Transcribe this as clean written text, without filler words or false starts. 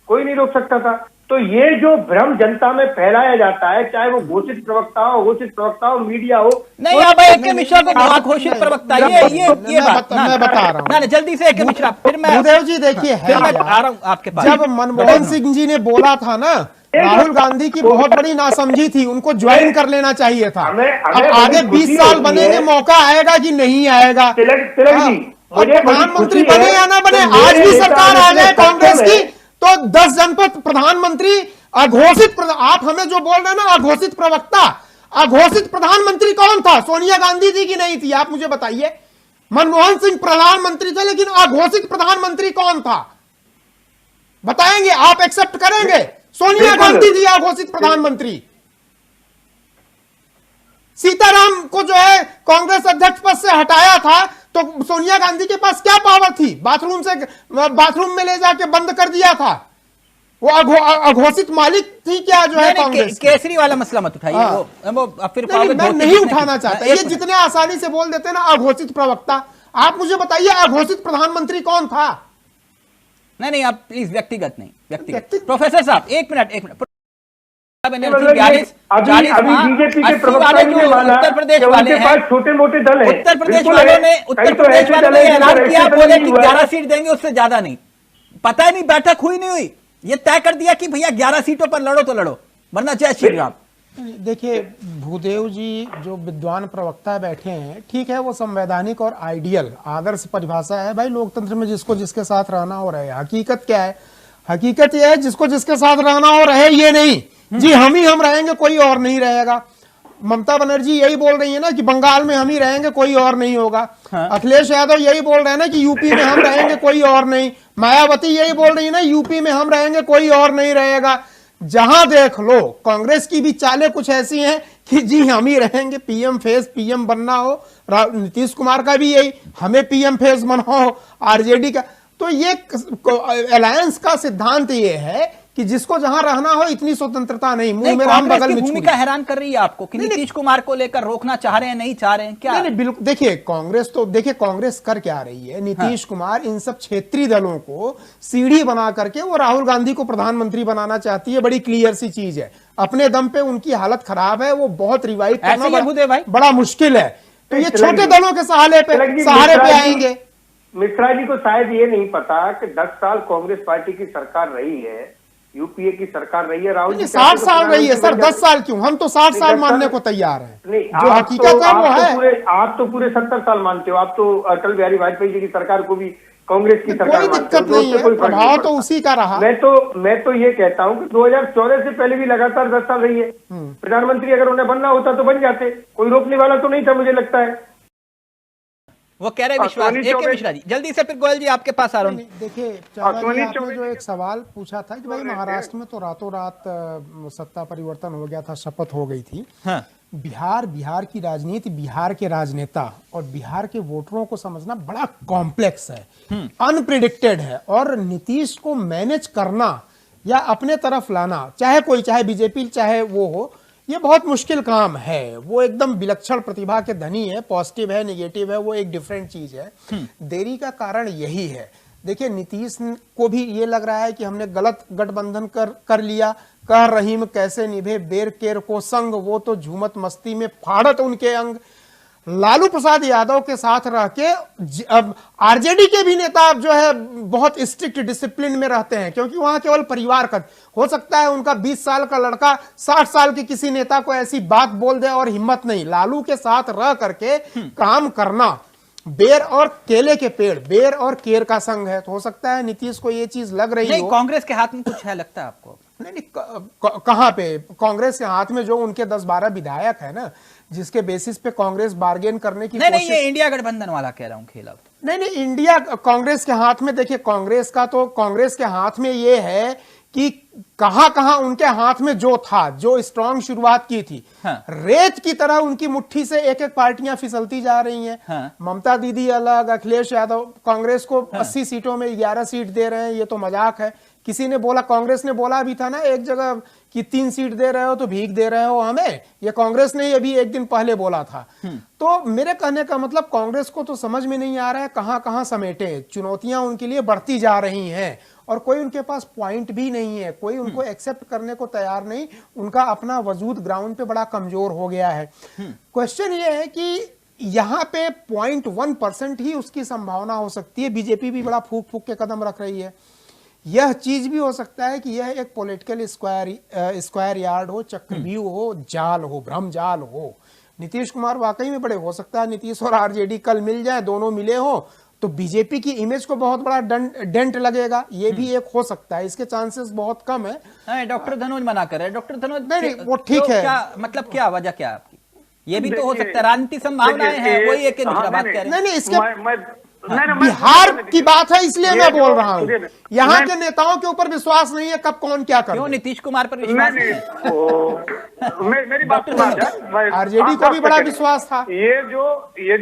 कोई नहीं रोक सकता था। तो ये जो भ्रम जनता में फैलाया जाता है, चाहे वो घोषित प्रवक्ता हो, मीडिया हो। नहीं, आप AK मिश्रा को घोषित प्रवक्ता, ये बात मैं बता रहा हूँ ना, जल्दी से AK मिश्रा, फिर मैं भूदेव जी देखिए, फिर मैं आ रहा हूँ आपके पास। जब मनमोहन सिंह जी ने बोला था ना, राहुल गांधी की बहुत बड़ी नासमझी थी, उनको ज्वाइन कर लेना चाहिए था। अब आगे 20 साल बनेंगे, मौका आएगा कि नहीं आएगा, और प्रधानमंत्री बने या ना बने, आज भी सरकार आ जाए कांग्रेस की तो 10 जनपद प्रधानमंत्री अघोषित, आप हमें जो बोल रहे हैं ना अघोषित प्रवक्ता, अघोषित प्रधानमंत्री कौन था? सोनिया गांधी जी की नहीं थी? आप मुझे बताइए। मनमोहन सिंह प्रधानमंत्री थे, लेकिन अघोषित प्रधानमंत्री कौन था? बताएंगे? आप एक्सेप्ट करेंगे? सोनिया गांधी जी अघोषित प्रधानमंत्री। सीताराम को जो है कांग्रेस अध्यक्ष पद से हटाया था, तो सोनिया गांधी के पास क्या पावर थी? बाथरूम में ले जाके बंद कर दिया था। वो अघोषित मालिक थी क्या जो है कांग्रेस? केसरी वाला मसला मत उठाइए, वो फिर मैं नहीं उठाना चाहता। ये जितने आसानी से बोल देते हैं ना अघोषित प्रवक्ता, आप मुझे बताइए अघोषित प्रधानमंत्री कौन था? नहीं, आप प्लीज व्यक्तिगत नहीं, व्यक्तिगत। प्रोफेसर साहब एक मिनट अभी बीजेपी के प्रवक्ता ने माना उत्तर प्रदेश कि वाले उनके पास छोटे मोटे दल हैं। उत्तर प्रदेश वालों ने ऐलान किया, बोले कि 11 सीट देंगे, उससे ज्यादा नहीं। पता ही नहीं, बैठक हुई नहीं हुई, ये तय कर दिया कि भैया 11 सीटों पर लड़ो तो लड़ो, वरना जय श्री राम। देखिए भूदेव जी जो विद्वान प्रवक्ता बैठे हैं, ठीक है, वो संवैधानिक और आइडियल आदर्श परिभाषा है भाई लोकतंत्र में, जिसको जिसके साथ रहना हो रहे। हकीकत क्या है? हकीकत यह है जिसको जिसके साथ रहना हो रहे, ये नहीं जी हम रहेंगे कोई और नहीं रहेगा। ममता बनर्जी यही बोल रही है ना कि बंगाल में हम ही रहेंगे कोई और नहीं होगा। अखिलेश यादव यही बोल रहे हैं ना कि यूपी में हम रहेंगे कोई और नहीं। मायावती यही बोल रही है ना यूपी में हम रहेंगे कोई और नहीं रहेगा। जहां देख लो कांग्रेस की भी चालें कुछ ऐसी हैं कि जी हम ही रहेंगे, पीएम फेस पीएम बनना हो। नीतीश कुमार का भी यही, हमें पीएम फेस बनाओ, आरजेडी का। तो ये अलायंस का सिद्धांत ये है कि जिसको जहां रहना हो, इतनी स्वतंत्रता नहीं। मुंह में राम बगल में भूमिका हैरान कर रही है आपको कि नीतीश कुमार को लेकर रोकना चाह रहे हैं, नहीं चाह रहे हैं क्या? नहीं, बिल्कुल। देखिए कांग्रेस तो देखिए कांग्रेस कर क्या रही है। नीतीश कुमार इन सब क्षेत्रीय दलों को सीढ़ी बना करके वो राहुल गांधी को प्रधानमंत्री बनाना चाहती है। बड़ी क्लियर सी चीज है। अपने दम पे उनकी हालत खराब है, वो बहुत रिवाइव करना बड़ा मुश्किल है। तो ये छोटे दलों के सहारे पे आएंगे। मिश्रा जी को शायद ये नहीं पता कि 10 साल कांग्रेस पार्टी की सरकार रही है, यूपीए की सरकार रही है। राहुल जी 60 साल रही है सर, 10 साल क्यों? हम तो 60 साल मानने को तैयार हैं। जो हकीकत है वो है। आप तो पूरे 70 साल मानते हो। आप तो अटल बिहारी वाजपेयी जी की सरकार को भी कांग्रेस की सरकार कोई दिक्कत नहीं है, प्रभाव तो उसी का रहा। मैं तो ये कहता हूं कि 2014 से पहले भी लगातार 10 साल रही है। प्रधानमंत्री अगर उन्हें बनना होता तो बन जाते, कोई रोकने वाला तो नहीं था, मुझे लगता है। वो कह रहे विश्वास। AK मिश्रा जी जल्दी से, फिर गोयल जी आपके पास आ रहा हूं। देखिए आपने जो एक सवाल पूछा था कि भाई महाराष्ट्र में तो रातों रात सत्ता परिवर्तन हो गया था, शपथ हो गई थी। हाँ। बिहार की राजनीति, बिहार के राजनेता और बिहार के वोटरों को समझना बड़ा कॉम्प्लेक्स है, अनप्रिडिक्टेड है। और नीतीश को मैनेज करना या अपने तरफ लाना, चाहे बीजेपी चाहे वो हो, ये बहुत मुश्किल काम है। वो एकदम विलक्षण प्रतिभा के धनी है, पॉजिटिव है, नेगेटिव है, वो एक डिफरेंट चीज है। देरी का कारण यही है। देखिए नीतीश को भी ये लग रहा है कि हमने गलत गठबंधन कर लिया। कह रहीम कैसे निभे बेर केर को संग, वो तो झूमत मस्ती में फाड़त उनके अंग। लालू प्रसाद यादव के साथ रह के अब आरजेडी के भी नेता जो है बहुत स्ट्रिक्ट डिसिप्लिन में रहते हैं, क्योंकि वहां केवल परिवार का हो सकता है। उनका 20 साल का लड़का 60 साल के किसी नेता को ऐसी बात बोल दे और हिम्मत नहीं। लालू के साथ रह करके काम करना, बेर और केले के पेड़, बेर और केर का संग है। तो हो सकता है नीतीश को ये चीज लग रही हो। कांग्रेस के हाथ में कुछ है लगता है आपको? नहीं, कहां पे कांग्रेस के हाथ में? जो उनके 10-12 विधायक है ना, जिसके बेसिस पे कांग्रेस बार्गेन करने की नहीं, ये इंडिया गठबंधन वाला कह रहा हूं खेल। अब नहीं, इंडिया कांग्रेस के हाथ में। देखिए कांग्रेस के हाथ में ये है कि कहां उनके हाथ में जो था, जो स्ट्रांग शुरुआत की थी, हाँ। रेत की तरह उनकी मुट्ठी से एक एक पार्टियां फिसलती जा रही हैं। हाँ। ममता दीदी अलग, अखिलेश यादव कांग्रेस को 80 सीटों में 11 सीट दे रहे हैं, ये तो मजाक है। किसी ने बोला, कांग्रेस ने बोला भी था ना एक जगह कि 3 सीट दे रहे हो तो भीख दे रहे हो हमें। ये कांग्रेस ने अभी एक दिन पहले बोला था। तो मेरे कहने का मतलब कांग्रेस को तो समझ में नहीं आ रहा है कहां समेटे। चुनौतियां उनके लिए बढ़ती जा रही हैं और कोई उनके पास पॉइंट भी नहीं है, कोई उनको एक्सेप्ट करने को तैयार नहीं, उनका अपना वजूद ग्राउंड पे बड़ा कमजोर हो गया है। क्वेश्चन ये है कि यहाँ पे 0.1% ही उसकी संभावना हो सकती है। बीजेपी भी बड़ा फूक फूक के कदम रख रही है। यह चीज भी हो सकता है कि यह एक पॉलिटिकल स्क्वायर यार्ड हो, चक्रव्यूह हो, जाल हो, भ्रम जाल हो। नीतीश कुमार वाकई में बड़े, हो सकता है नीतीश और आरजेडी कल मिल जाए, दोनों मिले हो तो बीजेपी की इमेज को बहुत बड़ा डेंट लगेगा, ये भी एक हो सकता है। इसके चांसेस बहुत कम है। डॉक्टर धनोज मना कर रहे हैं। डॉक्टर धनोज नहीं, वो ठीक है, क्या मतलब, क्या वजह क्या है आपकी? ये भी तो हो सकता है, राजनीतिक संभावनाएं हैं, वही एक बात कह रहे हैं। नहीं, इसके बिहार की बात है इसलिए मैं बोल रहा हूँ। यहाँ के नेताओं के ऊपर विश्वास नहीं है, कब कौन क्या कर। क्यों नीतीश कुमार पर विश्वास नहीं है? मेरी बात आरजेडी को भी बड़ा विश्वास था। ये